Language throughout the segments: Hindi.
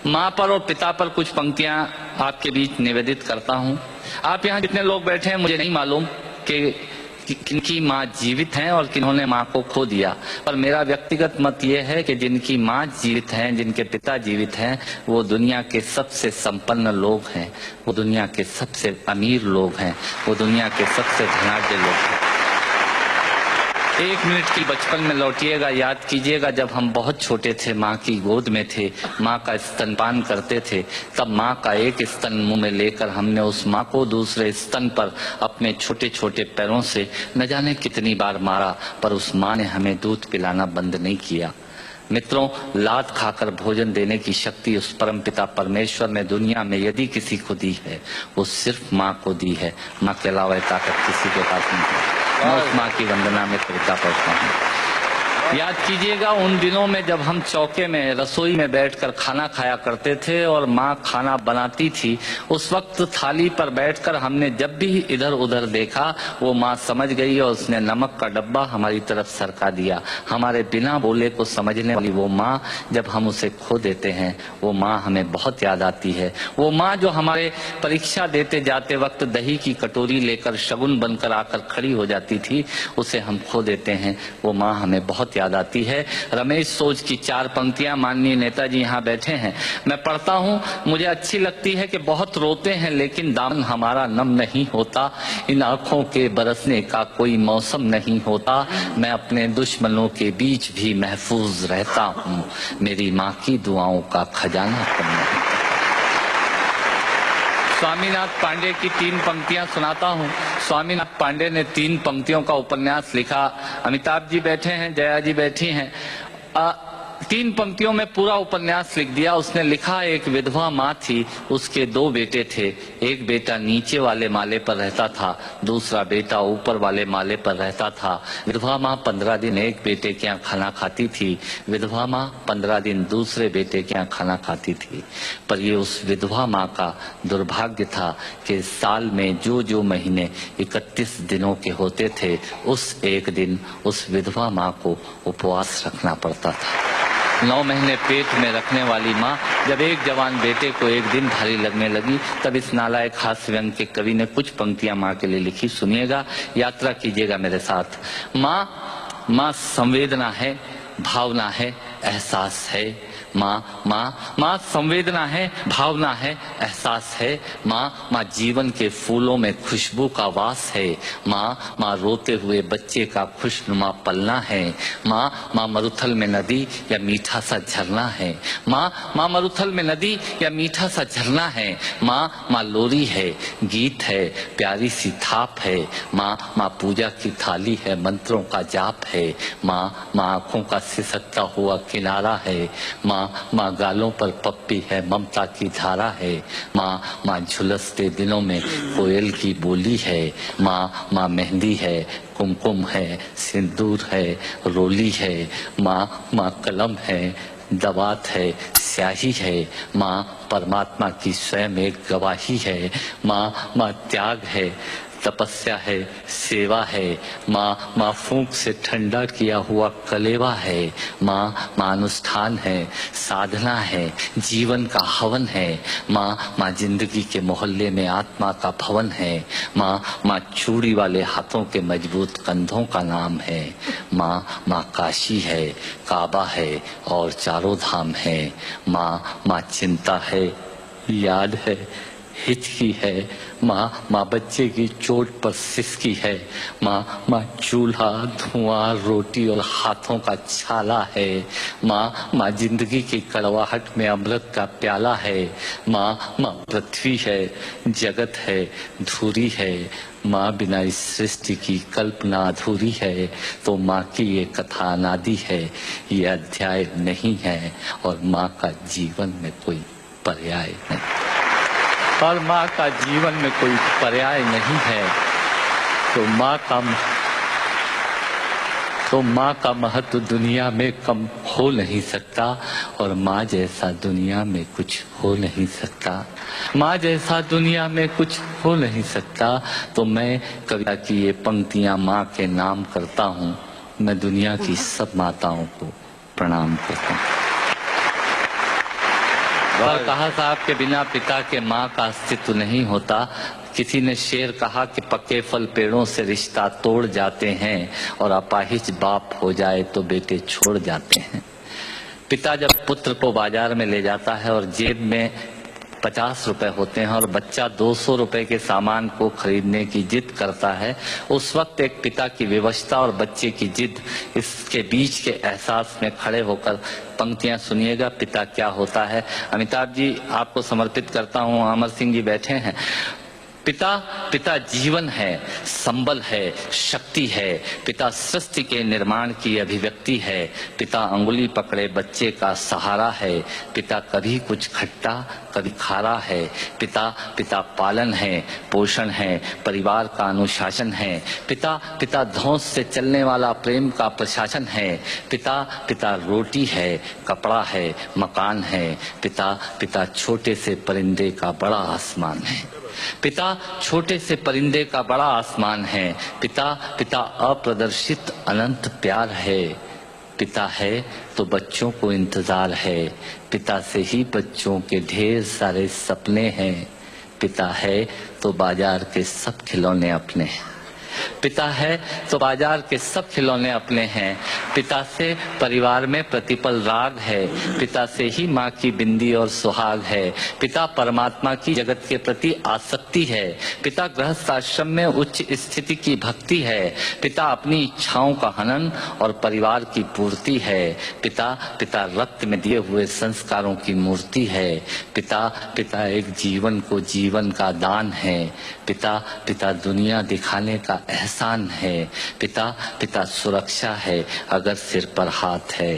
माँ पर और पिता पर कुछ पंक्तियां आपके बीच निवेदित करता हूं। आप यहाँ जितने लोग बैठे हैं मुझे नहीं मालूम कि किनकी माँ जीवित हैं और किन्होंने माँ को खो दिया, पर मेरा व्यक्तिगत मत ये है कि जिनकी माँ जीवित हैं, जिनके पिता जीवित हैं, वो दुनिया के सबसे संपन्न लोग हैं, वो दुनिया के सबसे अमीर लोग हैं, वो दुनिया के सबसे धनाढ्य लोग हैं। 1 मिनट की बचपन में लौटिएगा, याद कीजिएगा जब हम बहुत छोटे थे, माँ की गोद में थे, माँ का स्तनपान करते थे, तब माँ का एक स्तन मुंह में लेकर हमने उस माँ को दूसरे स्तन पर अपने छोटे छोटे पैरों से न जाने कितनी बार मारा, पर उस माँ ने हमें दूध पिलाना बंद नहीं किया। मित्रों, लात खाकर भोजन देने की शक्ति उस परमपिता परमेश्वर ने दुनिया में यदि किसी को दी है, वो सिर्फ माँ को दी है। माँ के अलावा ताकत किसी के पास नहीं है। मैं उस माँ की वंदना में कृतज्ञता करता हूँ। याद कीजिएगा उन दिनों में जब हम चौके में रसोई में बैठकर खाना खाया करते थे और माँ खाना बनाती थी, उस वक्त थाली पर बैठकर हमने जब भी इधर उधर देखा, वो माँ समझ गई और उसने नमक का डब्बा हमारी तरफ सरका दिया। हमारे बिना बोले को समझने वाली वो माँ, जब हम उसे खो देते हैं, वो माँ हमें बहुत याद आती है। वो माँ जो हमारे परीक्षा देते जाते वक्त दही की कटोरी लेकर शगुन बनकर आकर खड़ी हो जाती थी, उसे हम खो देते हैं। वो माँ हमें बहुत याद आती है। रमेश सोज की 4 पंक्तियां माननीय नेताजी यहाँ बैठे हैं, मैं पढ़ता हूँ, मुझे अच्छी लगती है कि बहुत रोते हैं लेकिन दामन हमारा नम नहीं होता, इन आंखों के बरसने का कोई मौसम नहीं होता, मैं अपने दुश्मनों के बीच भी महफूज रहता हूँ, मेरी माँ की दुआओं का खजाना कम नहीं। स्वामीनाथ पांडे की 3 पंक्तियां सुनाता हूं। स्वामीनाथ पांडे ने 3 पंक्तियों का उपन्यास लिखा। अमिताभ जी बैठे हैं, जया जी बैठी हैं। 3 पंक्तियों में पूरा उपन्यास लिख दिया। उसने लिखा, एक विधवा माँ थी, उसके 2 बेटे थे। एक बेटा नीचे वाले माले पर रहता था, दूसरा बेटा ऊपर वाले माले पर रहता था। विधवा माँ 15 दिन एक बेटे के यहाँ खाना खाती थी, विधवा माँ 15 दिन दूसरे बेटे के यहाँ खाना खाती थी। पर ये उस विधवा माँ का दुर्भाग्य था कि साल में जो महीने 31 दिनों के होते थे, उस एक दिन उस विधवा माँ को उपवास रखना पड़ता था। 9 महीने पेट में रखने वाली माँ जब एक जवान बेटे को एक दिन भारी लगने लगी, तब इस नालायक हास्य व्यंग के कवि ने कुछ पंक्तियां माँ के लिए लिखी। सुनिएगा, यात्रा कीजिएगा मेरे साथ। माँ संवेदना है, भावना है, एहसास है। माँ संवेदना है, भावना है, एहसास है। माँ जीवन के फूलों में खुशबू का वास है। माँ रोते हुए बच्चे का खुशनुमा पलना है। माँ मरुथल में नदी या मीठा सा झरना है। माँ मरुथल में नदी या मीठा सा झरना है। माँ लोरी है, गीत है, प्यारी सी थाप है। माँ पूजा की थाली है, मंत्रों का जाप है। माँ आंखों का सिसकता हुआ किनारा है। माँ गालों पर पप्पी है, ममता की धारा है। माँ झुलसते दिनों में कोयल की बोली है। माँ मेहंदी है, कुमकुम है, सिंदूर है, रोली है। माँ कलम है, दवात है, स्याही है। माँ परमात्मा की स्वयं एक गवाही है। माँ त्याग है, तपस्या है, सेवा है। माँ फूंक से ठंडा किया हुआ कलेवा है। माँ अनुष्ठान है, साधना है, जीवन का हवन है। माँ जिंदगी के मोहल्ले में आत्मा का भवन है। माँ चूड़ी वाले हाथों के मजबूत कंधों का नाम है। माँ काशी है, काबा है और चारों धाम है। माँ चिंता है, याद है, हिचकी है। माँ बच्चे की चोट पर सिसकी है। माँ चूल्हा, धुआं, रोटी और हाथों का छाला है। माँ जिंदगी की कड़वाहट में अमृत का प्याला है। माँ पृथ्वी है, जगत है, धुरी है। माँ बिना इस सृष्टि की कल्पना अधूरी है। तो माँ की ये कथा अनादि है, ये अध्याय नहीं है, और माँ का जीवन में कोई पर्याय नहीं, और माँ का जीवन में कोई पर्याय नहीं है। तो माँ का महत्व दुनिया में कम हो नहीं सकता, और माँ जैसा दुनिया में कुछ हो नहीं सकता। माँ जैसा दुनिया में कुछ हो नहीं सकता। तो मैं कविता की ये पंक्तियां माँ के नाम करता हूँ। मैं दुनिया की सब माताओं को प्रणाम करता हूँ। पर कहा साहब के बिना पिता के माँ का अस्तित्व नहीं होता। किसी ने शेर कहा कि पक्के फल पेड़ों से रिश्ता तोड़ जाते हैं और अपाहिज बाप हो जाए तो बेटे छोड़ जाते हैं। पिता जब पुत्र को बाजार में ले जाता है और जेब में 50 रुपए होते हैं और बच्चा 200 रुपए के सामान को खरीदने की जिद करता है, उस वक्त एक पिता की विवशता और बच्चे की जिद, इसके बीच के एहसास में खड़े होकर पंक्तियां सुनिएगा, पिता क्या होता है। अमिताभ जी आपको समर्पित करता हूं। अमर सिंह जी बैठे हैं। पिता जीवन है, संबल है, शक्ति है। पिता सृष्टि के निर्माण की अभिव्यक्ति है। पिता अंगुली पकड़े बच्चे का सहारा है। पिता कभी कुछ खट्टा कभी खारा है। पिता पालन है, पोषण है, परिवार का अनुशासन है। पिता धौंस से चलने वाला प्रेम का प्रशासन है। पिता रोटी है, कपड़ा है, मकान है। पिता छोटे से परिंदे का बड़ा आसमान है। पिता छोटे से परिंदे का बड़ा आसमान है। पिता अप्रदर्शित अनंत प्यार है। पिता है तो बच्चों को इंतजार है। पिता से ही बच्चों के ढेर सारे सपने हैं। पिता है तो बाजार के सब खिलौने अपने हैं। पिता है तो बाजार के सब खिलौने अपने हैं। पिता से परिवार में प्रतिपल राग है। पिता से ही माँ की बिंदी और सुहाग है। पिता परमात्मा की जगत के प्रति आसक्ति है। पिता गृहस्थ आश्रम में उच्च स्थिति की भक्ति है। पिता अपनी इच्छाओं का हनन और परिवार की पूर्ति है। पिता रक्त में दिए हुए संस्कारों की मूर्ति है। पिता एक जीवन को जीवन का दान है। पिता दुनिया दिखाने का एहसान है। पिता सुरक्षा है अगर सिर पर हाथ है।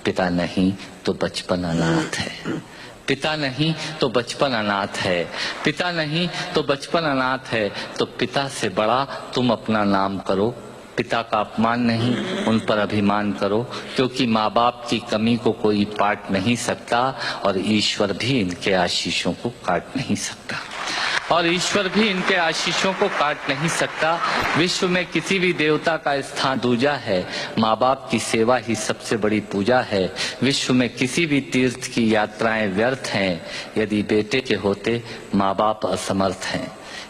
पिता नहीं तो बचपन अनाथ है। पिता नहीं तो बचपन अनाथ है। पिता नहीं तो बचपन अनाथ है। तो पिता से बड़ा तुम अपना नाम करो। पिता का अपमान नहीं, उन पर अभिमान करो, क्योंकि माँ बाप की कमी को कोई पाट नहीं सकता और ईश्वर भी इनके आशीषों को काट नहीं सकता। विश्व में किसी भी देवता का स्थान दूजा है। माँ बाप की सेवा ही सबसे बड़ी पूजा है। विश्व में किसी भी तीर्थ की यात्राएं व्यर्थ हैं यदि बेटे के होते माँ बाप असमर्थ हैं।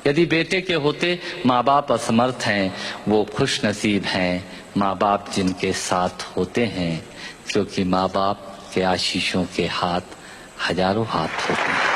यदि बेटे के होते माँ बाप असमर्थ हैं, वो खुश नसीब हैं माँ बाप जिनके साथ होते हैं, क्योंकि माँ बाप के आशीषों के हाथ हजारों हाथ होते हैं।